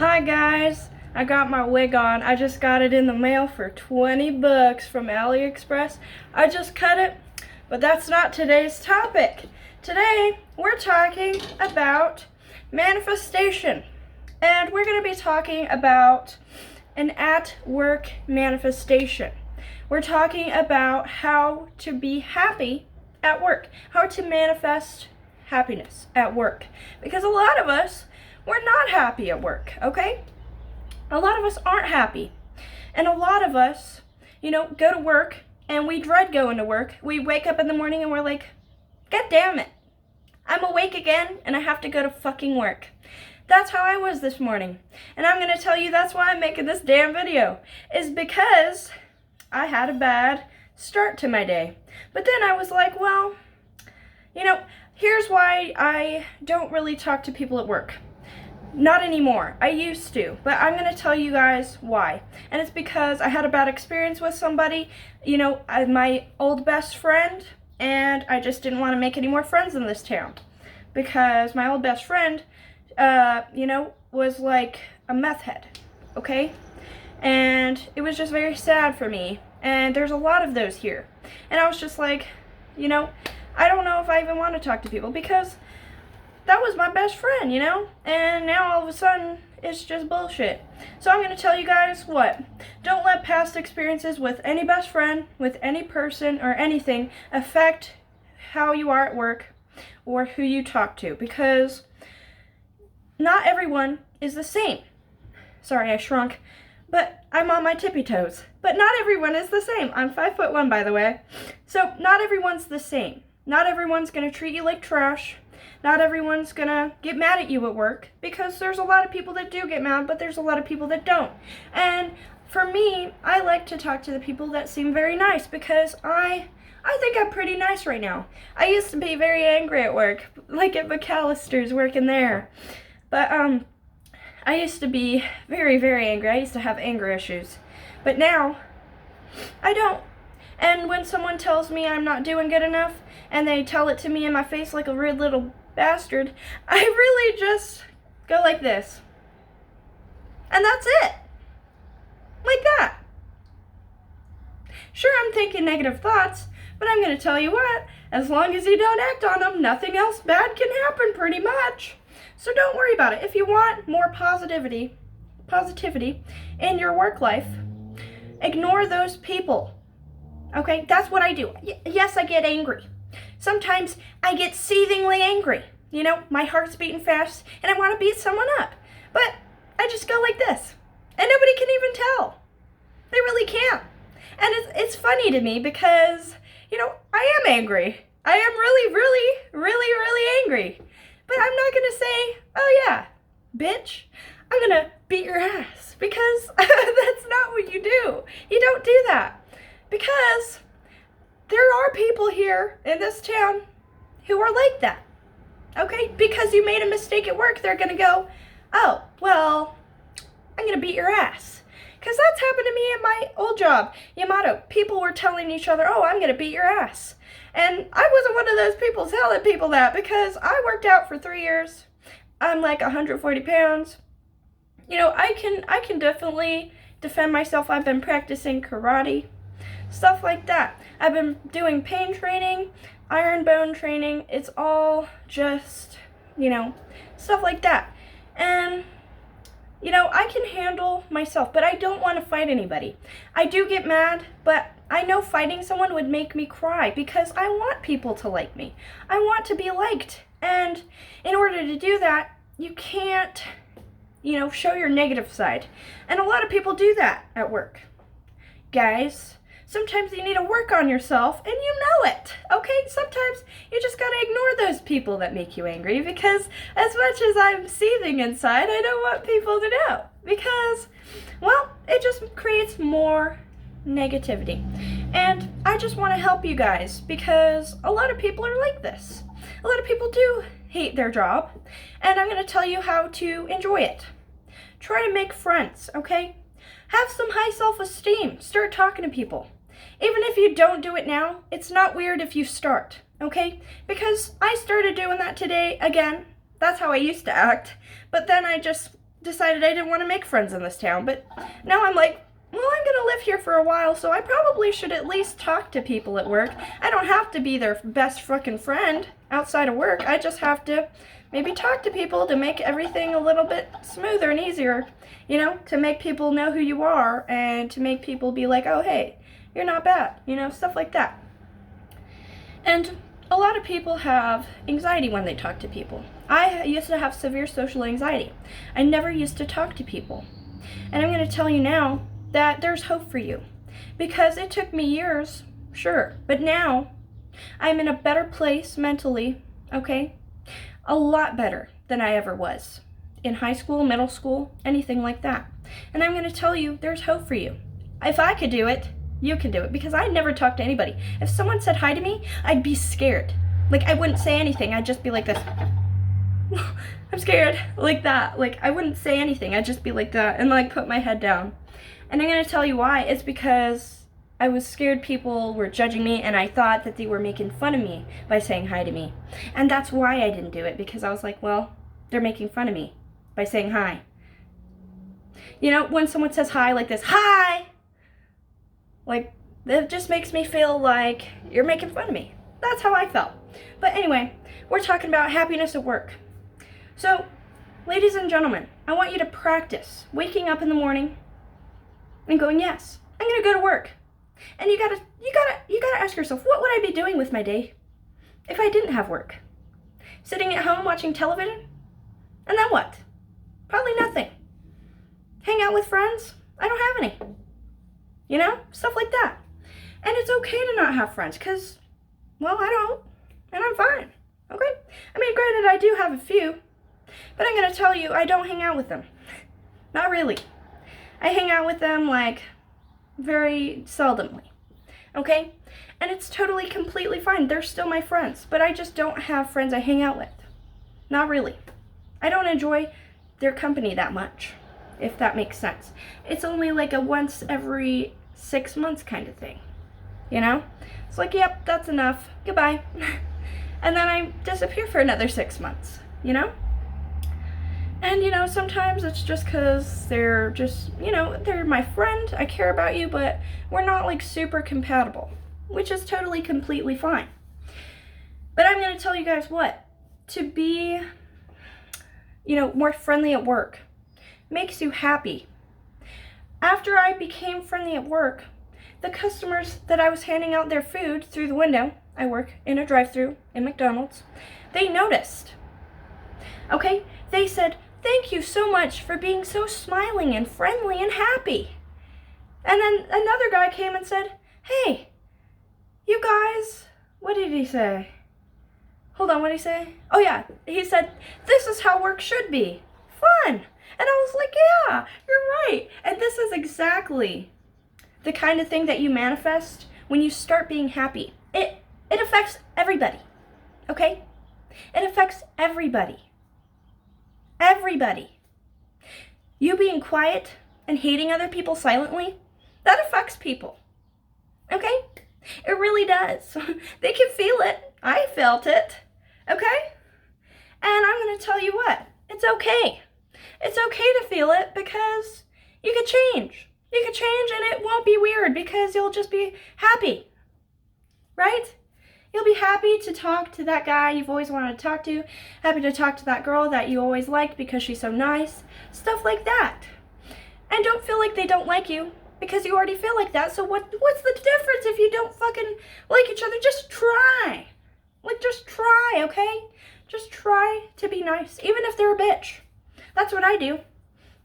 Hi guys, I got my wig on. I just got it in the mail for 20 bucks from AliExpress. I just cut it, but that's not today's topic. Today, we're talking about manifestation. And we're going to be talking about an at-work manifestation. We're talking about how to be happy at work, how to manifest happiness at work. Because a lot of us, we're not happy at work, okay? A lot of us aren't happy. And a lot of us, go to work and we dread going to work. We wake up in the morning and we're like, God damn it. I'm awake again and I have to go to fucking work. That's how I was this morning. And I'm going to tell you that's why I'm making this damn video. Is because I had a bad start to my day. But then I was like, well, here's why I don't really talk to people at work. Not anymore. I used to, but I'm going to tell you guys why. And it's because I had a bad experience with somebody, my old best friend, and I just didn't want to make any more friends in this town. Because my old best friend, was like a meth head, okay? And it was just very sad for me. And there's a lot of those here. And I was just like, I don't know if I even want to talk to people because that was my best friend, and now all of a sudden it's just bullshit. So I'm going to tell you guys what. Don't let past experiences with any best friend, with any person or anything affect how you are at work or who you talk to, because not everyone is the same. Sorry, I shrunk, but I'm on my tippy toes. But not everyone is the same. I'm 5'1", by the way. So not everyone's the same. Not everyone's going to treat you like trash. Not everyone's gonna get mad at you at work, because there's a lot of people that do get mad, but there's a lot of people that don't. And for me, I like to talk to the people that seem very nice, because I think I'm pretty nice right now. I used to be very angry at work, like at McAllister's working there. But I used to be very, very angry. I used to have anger issues. But now, I don't. And when someone tells me I'm not doing good enough, and they tell it to me in my face like a rude little bastard, I really just go like this. And that's it. Like that. Sure, I'm thinking negative thoughts, but I'm going to tell you what, as long as you don't act on them, nothing else bad can happen pretty much. So don't worry about it. If you want more positivity in your work life, ignore those people. Okay, that's what I do. Yes, I get angry. Sometimes I get seethingly angry. My heart's beating fast and I want to beat someone up. But I just go like this. And nobody can even tell. They really can't. And it's funny to me because, I am angry. I am really, really, really, really angry. But I'm not going to say, oh yeah, bitch, I'm going to beat your ass. Because that's not what you do. You don't do that. Because there are people here in this town who are like that, okay? Because you made a mistake at work, they're going to go, oh, well, I'm going to beat your ass. Because that's happened to me at my old job, Yamato. People were telling each other, oh, I'm going to beat your ass. And I wasn't one of those people telling people that, because I worked out for 3 years. I'm like 140 pounds. I can definitely defend myself. I've been practicing karate. Stuff like that. I've been doing pain training, iron bone training. It's all just, stuff like that. And, I can handle myself, but I don't want to fight anybody. I do get mad, but I know fighting someone would make me cry because I want people to like me. I want to be liked. And in order to do that, you can't, show your negative side. And a lot of people do that at work. Guys, sometimes you need to work on yourself, and you know it, okay? Sometimes you just gotta ignore those people that make you angry, because as much as I'm seething inside, I don't want people to know, because, well, it just creates more negativity. And I just want to help you guys, because a lot of people are like this. A lot of people do hate their job, and I'm gonna tell you how to enjoy it. Try to make friends, okay? Have some high self-esteem. Start talking to people. Even if you don't do it now, it's not weird if you start, okay? Because I started doing that today again. That's how I used to act. But then I just decided I didn't want to make friends in this town. But now I'm like, well, I'm going to live here for a while, so I probably should at least talk to people at work. I don't have to be their best fucking friend outside of work. I just have to maybe talk to people to make everything a little bit smoother and easier, you know, to make people know who you are and to make people be like, oh, hey, you're not bad, you know, stuff like that. And a lot of people have anxiety when they talk to people. I used to have severe social anxiety. I never used to talk to people. And I'm going to tell you now that there's hope for you. Because it took me years, sure, but now I'm in a better place mentally, okay? A lot better than I ever was. In high school, middle school, anything like that. And I'm going to tell you, there's hope for you. If I could do it, you can do it, because I never talked to anybody. If someone said hi to me, I'd be scared. Like, I wouldn't say anything. I'd just be like this. I'm scared. Like that. Like, I wouldn't say anything. I'd just be like that and, like, put my head down. And I'm going to tell you why. It's because I was scared people were judging me, and I thought that they were making fun of me by saying hi to me. And that's why I didn't do it, because I was like, well, they're making fun of me by saying hi. You know, when someone says hi like this, hi! Like, it just makes me feel like you're making fun of me. That's how I felt. But anyway, we're talking about happiness at work. So, ladies and gentlemen, I want you to practice waking up in the morning and going, yes, I'm gonna go to work. And you gotta ask yourself, what would I be doing with my day if I didn't have work? Sitting at home watching television? And then what? Probably nothing. Hang out with friends? I don't have any. You know, stuff like that. And it's okay to not have friends, because, well, I don't, and I'm fine, okay? I mean, granted, I do have a few, but I'm going to tell you, I don't hang out with them. Not really. I hang out with them, like, very seldomly, okay? And it's totally, completely fine. They're still my friends, but I just don't have friends I hang out with. Not really. I don't enjoy their company that much, if that makes sense. It's only like a once every 6 months kind of thing, you know? It's like, yep, that's enough, goodbye. And then I disappear for another 6 months, you know? And, you know, sometimes it's just because they're just, you know, they're my friend, I care about you, but we're not, like, super compatible, which is totally, completely fine. But I'm going to tell you guys what, to be, you know, more friendly at work makes you happy. After I became friendly at work, the customers that I was handing out their food through the window, I work in a drive-thru in McDonald's, they noticed. Okay? They said, thank you so much for being so smiling and friendly and happy. And then another guy came and said, hey, you guys, what did he say? Hold on, what did he say? Oh yeah, he said, this is how work should be. Fun. And I was like, yeah, you're right. And this is exactly the kind of thing that you manifest when you start being happy. It affects everybody, okay? It affects everybody. Everybody. You being quiet and hating other people silently, that affects people, okay? It really does. They can feel it. I felt it, okay? And I'm going to tell you what, it's okay. It's okay to feel it, because you could change. You could change and it won't be weird, because you'll just be happy, right? You'll be happy to talk to that guy you've always wanted to talk to, happy to talk to that girl that you always liked because she's so nice, stuff like that. And don't feel like they don't like you, because you already feel like that, so what's the difference if you don't fucking like each other? Just try. Like, just try, okay? Just try to be nice, even if they're a bitch. That's what I do.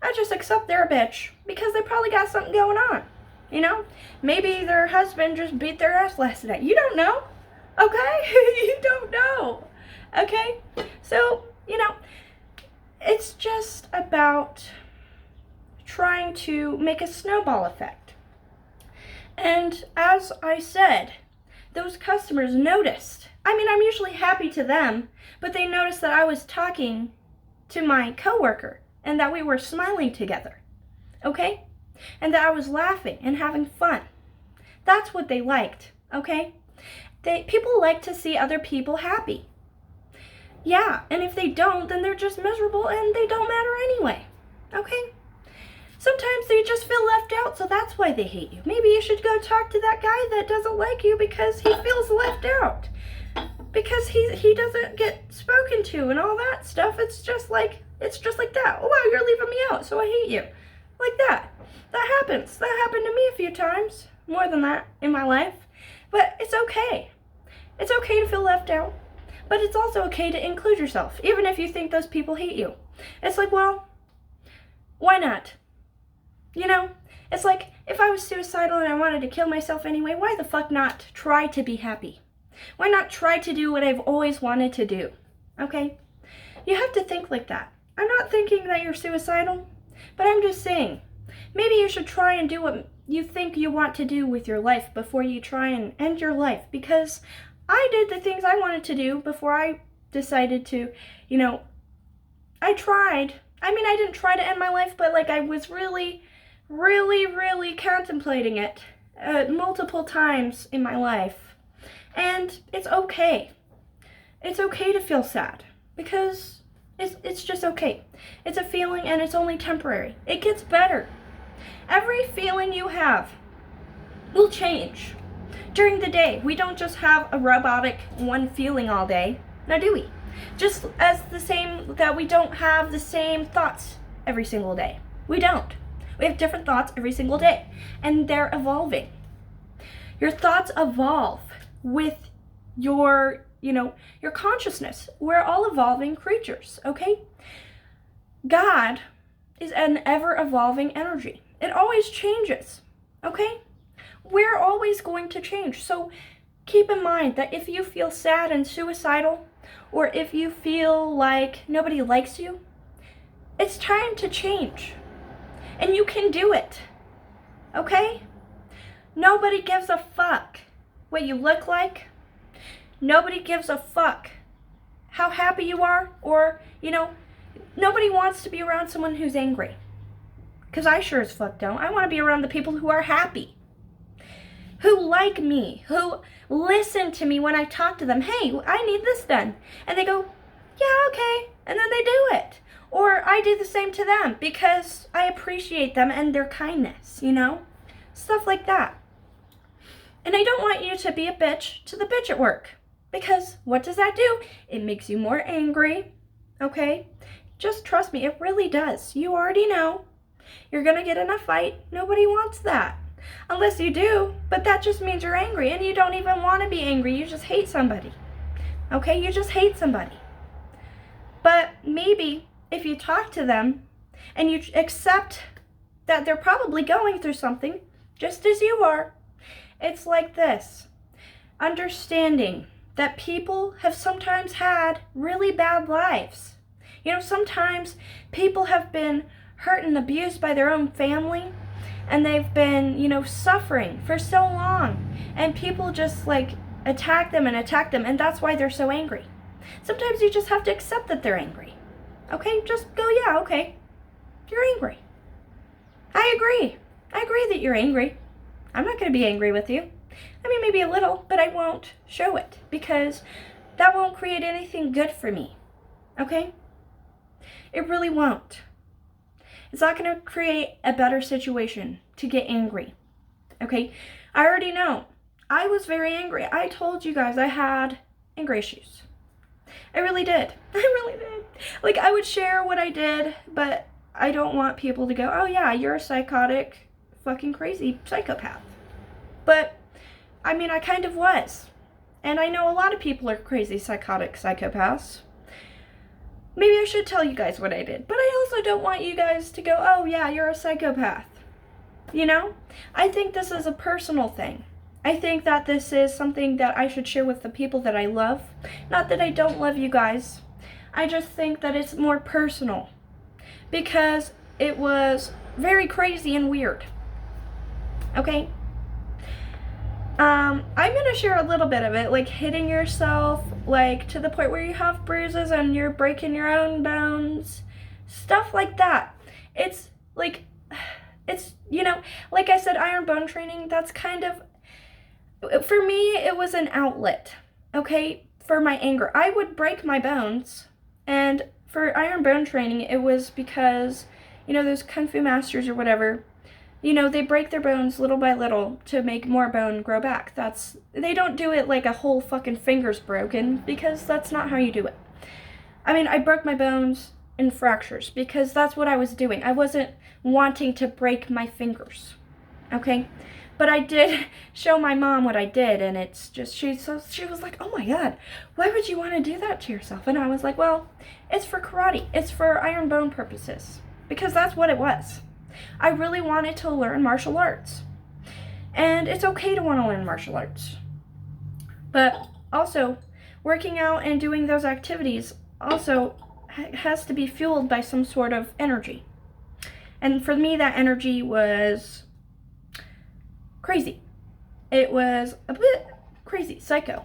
I just accept they're a bitch, because they probably got something going on, you know? Maybe their husband just beat their ass last night. You don't know, okay? You don't know, okay? So, you know, it's just about trying to make a snowball effect. And as I said, those customers noticed. I mean, I'm usually happy to them, but they noticed that I was talking to my coworker and that we were smiling together, okay? And that I was laughing and having fun. That's what they liked, okay? People like to see other people happy. Yeah, and if they don't, then they're just miserable and they don't matter anyway. Okay? Sometimes they just feel left out, so that's why they hate you. Maybe you should go talk to that guy that doesn't like you because he feels left out. Because he doesn't get spoken to and all that stuff. It's just like that. Oh wow, you're leaving me out, so I hate you. Like that. That happens. That happened to me a few times. More than that in my life. But it's okay. It's okay to feel left out. But it's also okay to include yourself, even if you think those people hate you. It's like, well, why not? You know, it's like, if I was suicidal and I wanted to kill myself anyway, why the fuck not try to be happy? Why not try to do what I've always wanted to do? Okay? You have to think like that. I'm not thinking that you're suicidal, but I'm just saying, maybe you should try and do what you think you want to do with your life before you try and end your life. Because I did the things I wanted to do before I decided to, I tried. I mean, I didn't try to end my life, but like I was really contemplating it multiple times in my life. And it's okay. It's okay to feel sad because it's just okay. It's a feeling and it's only temporary. It gets better. Every feeling you have will change. During the day, we don't just have a robotic one feeling all day. Now do we? Just as the same that we don't have the same thoughts every single day. We don't. We have different thoughts every single day, and they're evolving. Your thoughts evolve with your consciousness. We're all evolving creatures, okay? God is an ever-evolving energy. It always changes, okay? We're always going to change. So keep in mind that if you feel sad and suicidal, or if you feel like nobody likes you, it's time to change. And you can do it, okay? Nobody gives a fuck what you look like. Nobody gives a fuck how happy you are, or, nobody wants to be around someone who's angry. Because I sure as fuck don't. I want to be around the people who are happy, who like me, who listen to me when I talk to them. Hey, I need this done. And they go, yeah, okay. And then they do it. Or I do the same to them because I appreciate them and their kindness, Stuff like that. And I don't want you to be a bitch to the bitch at work. Because what does that do? It makes you more angry, okay? Just trust me, it really does. You already know. You're gonna get in a fight. Nobody wants that. Unless you do, but that just means you're angry and you don't even want to be angry. You just hate somebody. Okay? You just hate somebody. But maybe if you talk to them and you accept that they're probably going through something just as you are, it's like this. Understanding that people have sometimes had really bad lives. Sometimes people have been hurt and abused by their own family, and they've been, suffering for so long, and people just attack them, and that's why they're so angry. Sometimes you just have to accept that they're angry. Okay? Just go, yeah, okay. You're angry. I agree that you're angry. I'm not going to be angry with you. I mean, maybe a little, but I won't show it because that won't create anything good for me. Okay? It really won't. It's not going to create a better situation to get angry. Okay? I already know. I was very angry. I told you guys I had anger issues. I really did. I really did. I would share what I did, but I don't want people to go, oh yeah, you're a psychotic, fucking crazy psychopath. But, I mean, I kind of was. And I know a lot of people are crazy, psychotic psychopaths. Maybe I should tell you guys what I did. But I also don't want you guys to go, oh yeah, you're a psychopath. I think this is a personal thing. I think that this is something that I should share with the people that I love. Not that I don't love you guys. I just think that it's more personal. Because it was very crazy and weird. Okay? I'm going to share a little bit of it, hitting yourself, to the point where you have bruises and you're breaking your own bones. Stuff like that. It's, like I said, iron bone training, that's kind of, for me, it was an outlet, okay, for my anger. I would break my bones, and for iron bone training, it was because you know, those kung fu masters or whatever, you know, they break their bones little by little to make more bone grow back. They don't do it like a whole fucking finger's broken, because that's not how you do it. I mean, I broke my bones in fractures because that's what I was doing. I wasn't wanting to break my fingers, okay? But I did show my mom what I did, and it's just, she was like, oh my God, why would you want to do that to yourself? And I was like, well, it's for karate. It's for iron bone purposes, because that's what it was. I really wanted to learn martial arts. And it's okay to want to learn martial arts. But also, working out and doing those activities also has to be fueled by some sort of energy. And for me, that energy was crazy. It was a bit crazy, psycho,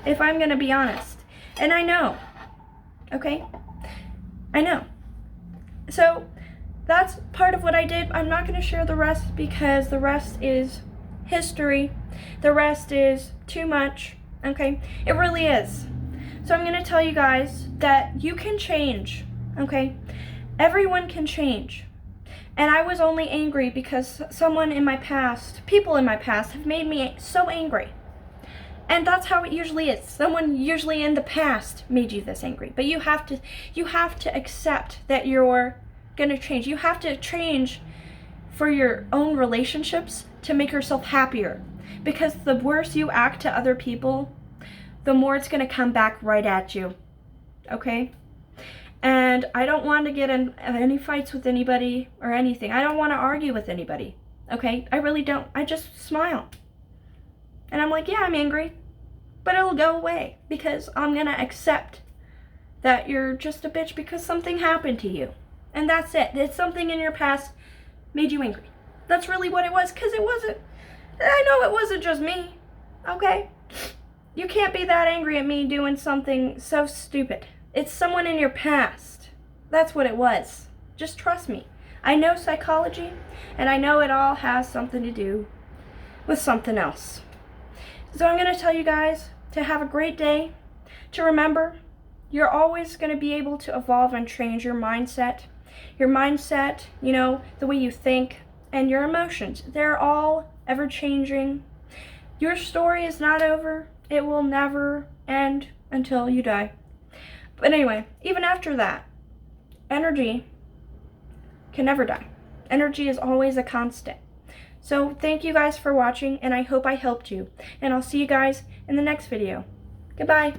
if I'm going to be honest. And I know, okay? I know. So that's part of what I did. I'm not going to share the rest because the rest is history. The rest is too much, okay? It really is. So I'm going to tell you guys that you can change, okay? Everyone can change. And I was only angry because someone in my past, people in my past, have made me so angry. And that's how it usually is. Someone usually in the past made you this angry. But you have to accept that you're going to change. You have to change for your own relationships to make yourself happier. Because the worse you act to other people, the more it's going to come back right at you. Okay? And I don't want to get in any fights with anybody or anything. I don't want to argue with anybody. Okay? I really don't. I just smile. And I'm like, yeah, I'm angry. But it'll go away. Because I'm going to accept that you're just a bitch because something happened to you. And that's it. It's something in your past made you angry. That's really what it was. Because it wasn't. I know it wasn't just me. Okay? You can't be that angry at me doing something so stupid. It's someone in your past. That's what it was. Just trust me. I know psychology, and I know it all has something to do with something else. So I'm going to tell you guys to have a great day, to remember you're always going to be able to evolve and change your mindset. Your mindset, you know, the way you think, and your emotions. They're all ever-changing. Your story is not over. It will never end until you die. But anyway, even after that, energy can never die. Energy is always a constant. So thank you guys for watching, and I hope I helped you. And I'll see you guys in the next video. Goodbye.